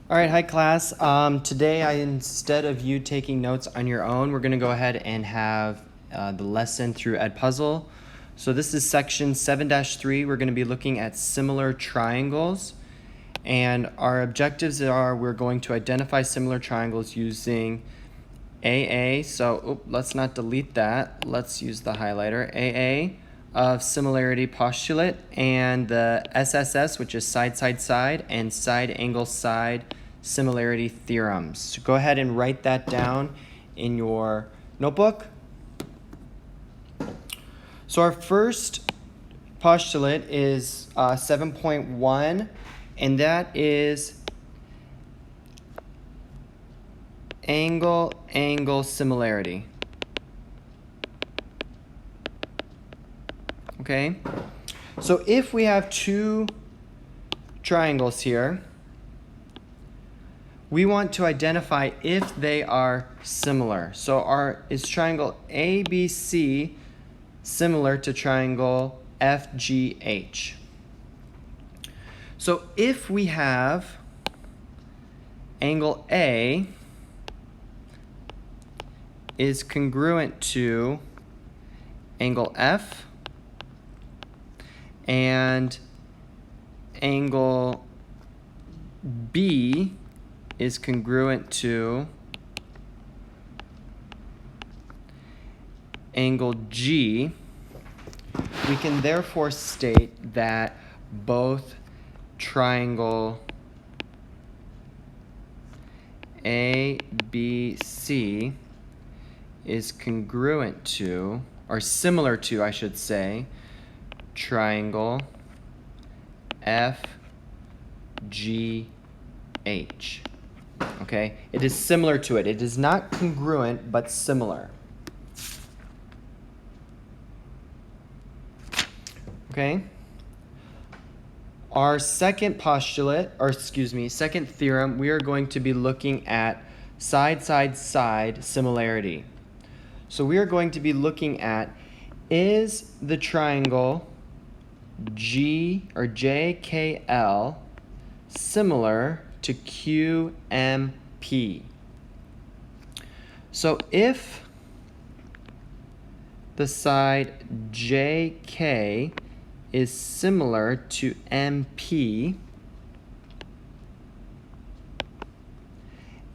All right, hi class. Today, instead of you taking notes on your own, we're going to go ahead and have the lesson through Edpuzzle. So this is section 7-3. We're going to be looking at similar triangles. And our objectives are we're going to identify similar triangles using AA. So let's not delete that. Let's use the highlighter. AA of similarity postulate, and the SSS, which is side, side, side, and side, angle, side similarity theorems. So go ahead and write that down in your notebook. So our first postulate is 7.1, and that is angle, angle similarity. Okay, so if we have two triangles here, we want to identify if they are similar. So is triangle ABC similar to triangle FGH? So if we have angle A is congruent to angle F, and angle B is congruent to angle G, we can therefore state that both triangle ABC is congruent to, or similar to, I should say, triangle FGH. Okay, it is similar to it. It is not congruent, but similar. Okay. Our second postulate, second theorem, we are going to be looking at side, side, side similarity. So we are going to be looking at, is the triangle G or JKL similar to QMP? So if the side JK is similar to MP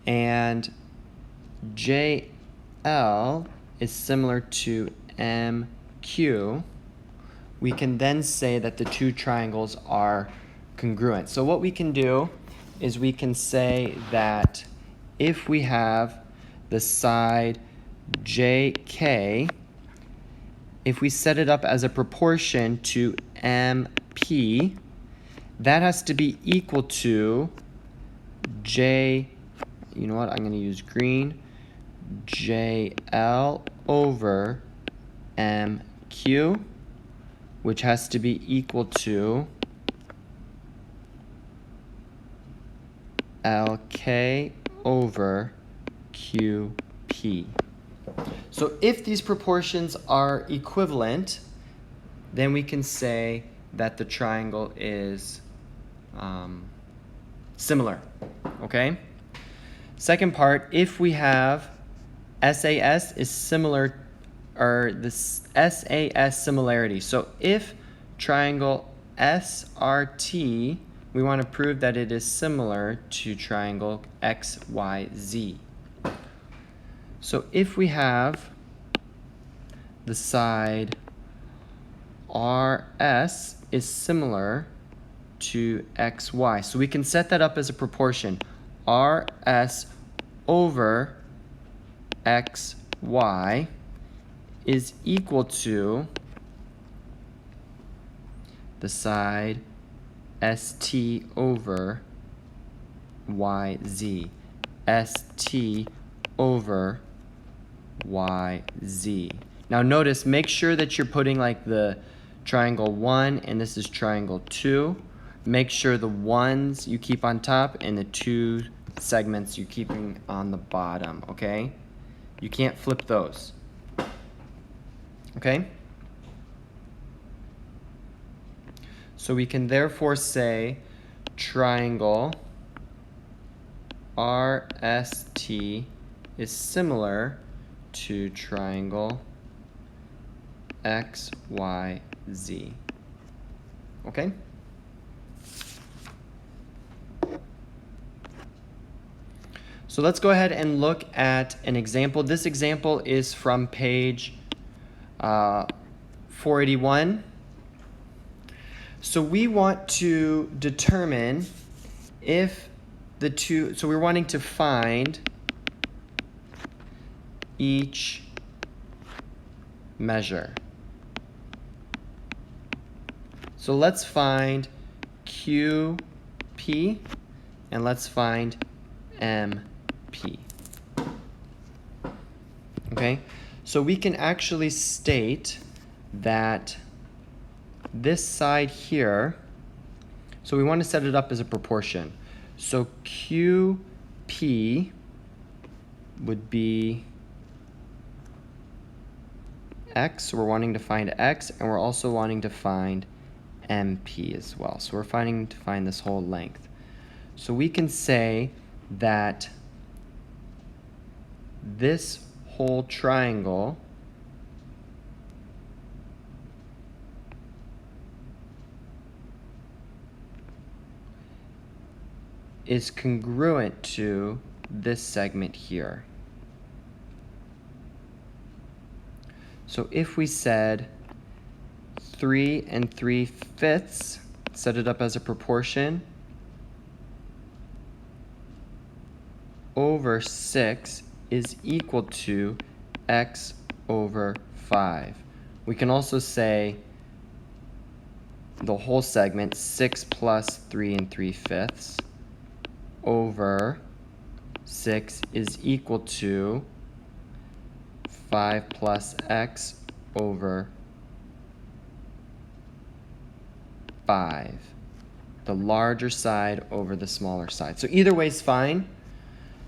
and JL is similar to MQ, we can then say that the two triangles are congruent. So what we can do is we can say that if we have the side JK, if we set it up as a proportion to MP, that has to be equal to J, you know what, I'm going to use green, JL over MQ, which has to be equal to LK over QP. So if these proportions are equivalent, then we can say that the triangle is similar. Okay? Second part, if we have SAS is similar, or this SAS similarity. So if triangle SRT, we want to prove that it is similar to triangle XYZ. So if we have the side RS is similar to XY, so we can set that up as a proportion. RS over XY is equal to the side ST over YZ. ST over YZ. Now notice, make sure that you're putting like the triangle 1 and this is triangle 2. Make sure the ones you keep on top and the two segments you're keeping on the bottom, okay? You can't flip those. Okay? So we can therefore say triangle RST is similar to triangle XYZ. Okay? So let's go ahead and look at an example. This example is from page 481. So we want to determine if the two, so we're wanting to find each measure. So let's find QP and let's find MP. Okay, so we can actually state that this side here, so we want to set it up as a proportion. So QP would be X, so we're wanting to find X, and we're also wanting to find MP as well. So we're trying to find this whole length. So we can say that this whole triangle is congruent to this segment here. So if we said 3 3/5, set it up as a proportion, over 6 is equal to X over 5. We can also say the whole segment, 6 plus 3 3/5 over 6 is equal to 5 plus X over 5. The larger side over the smaller side. So either way is fine.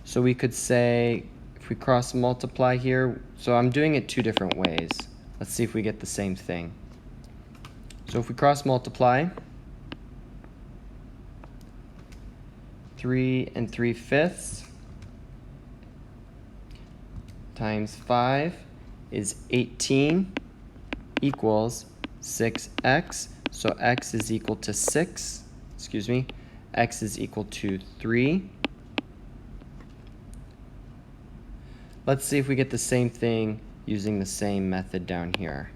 So we could say, if we cross multiply here, so I'm doing it two different ways. Let's see if we get the same thing. So if we cross multiply, 3 3/5 times 5 is 18 equals 6x. So x is equal to 6, excuse me, x is equal to 3. Let's see if we get the same thing using the same method down here.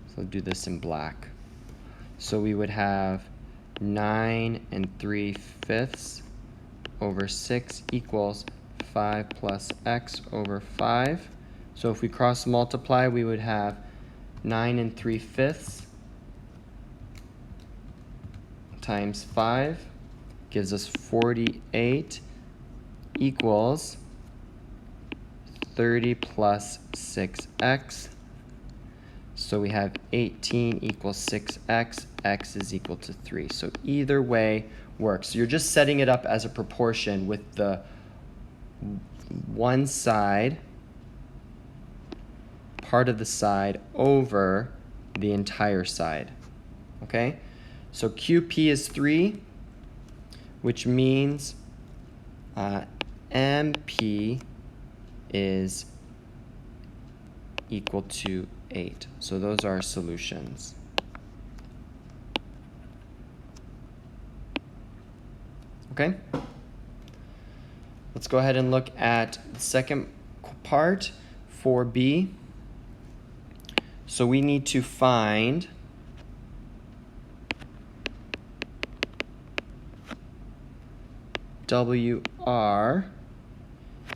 So we'll do this in black. So we would have 9 3/5 over 6 equals 5 plus x over 5. So if we cross multiply, we would have 9 3/5 times 5 gives us 48 equals 30 plus 6x. So we have 18 equals 6x, x is equal to 3. So either way works. So you're just setting it up as a proportion with the one side, part of the side over the entire side. Okay? So QP is 3, which means MP is equal to 8. So those are our solutions. Okay? Let's go ahead and look at the second part, 4B. So we need to find WR,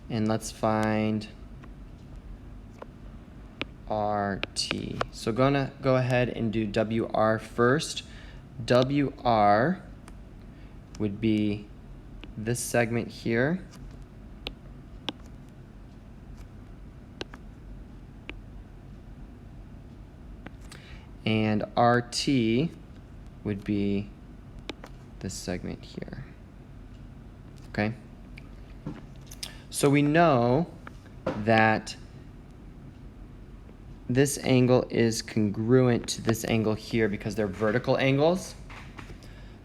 and let's find RT. So gonna go ahead and do WR first. WR would be this segment here. And RT would be this segment here. Okay? So we know that this angle is congruent to this angle here because they're vertical angles.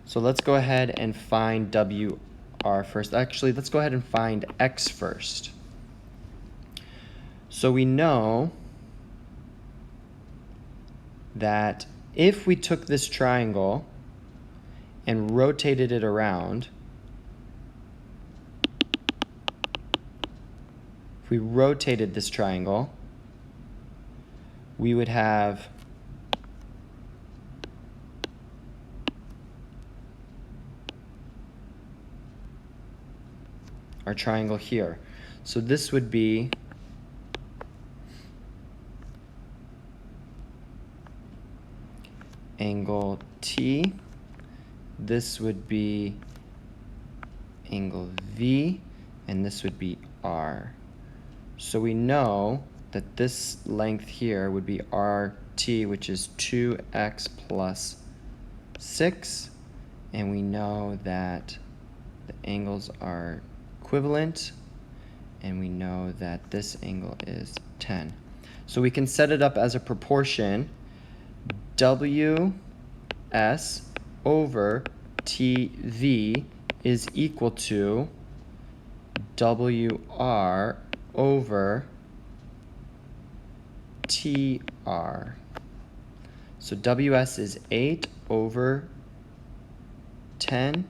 So let's go ahead and find WR first. Actually, let's go ahead and find X first. So we know that if we took this triangle and rotated it around, if we rotated this triangle, we would have our triangle here. So this would be angle T. This would be angle V, and this would be R. So we know that this length here would be RT, which is 2x plus 6, and we know that the angles are equivalent, and we know that this angle is 10. So we can set it up as a proportion. WS over TV is equal to WR over TR. So WS is 8 over 10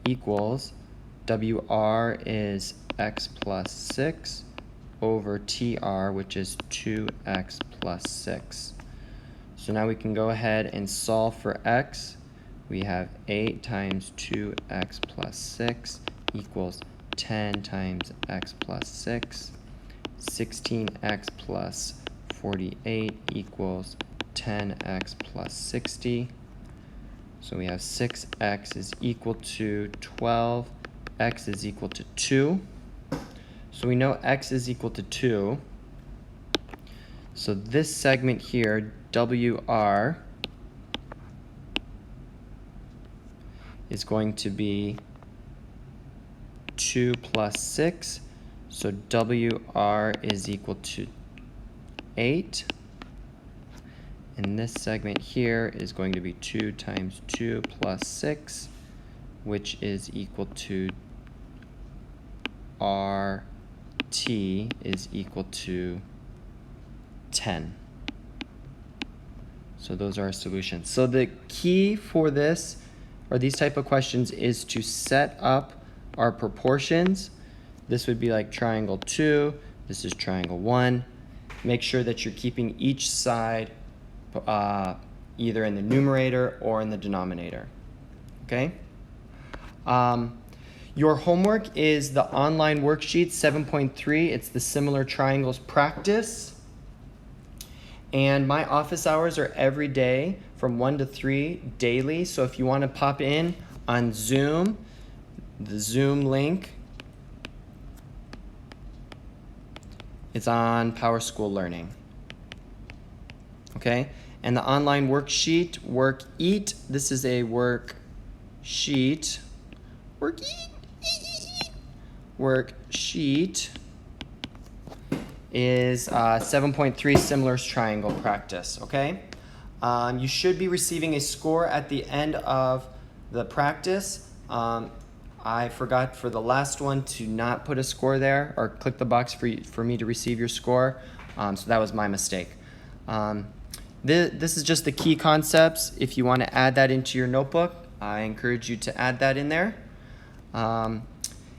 equals WR is x plus 6 over TR, which is 2x plus 6. So now we can go ahead and solve for x. We have 8 times 2x plus 6 equals 10 times x plus 6. 16x plus 48 equals 10x plus 60. So we have 6x is equal to 12. X is equal to 2. So we know x is equal to 2. So this segment here, WR, is going to be 2 plus 6. So WR is equal to 8. And this segment here is going to be 2 times 2 plus 6, which is equal to RT is equal to 10. So those are our solutions. So the key for this, or these type of questions, is to set up our proportions. This would be like triangle 2, this is triangle 1. Make sure that you're keeping each side either in the numerator or in the denominator. Okay? Your homework is the online worksheet 7.3. It's the similar triangles practice. And my office hours are every day from 1 to 3 daily. So if you want to pop in on Zoom, the Zoom link is on PowerSchool Learning. Okay? And the online worksheet, WorkEat, this is a worksheet. Worksheet is 7.3 similars triangle practice, okay? You should be receiving a score at the end of the practice. I forgot for the last one to not put a score there or click the box for me to receive your score, so that was my mistake. This is just the key concepts. If you want to add that into your notebook, I encourage you to add that in there.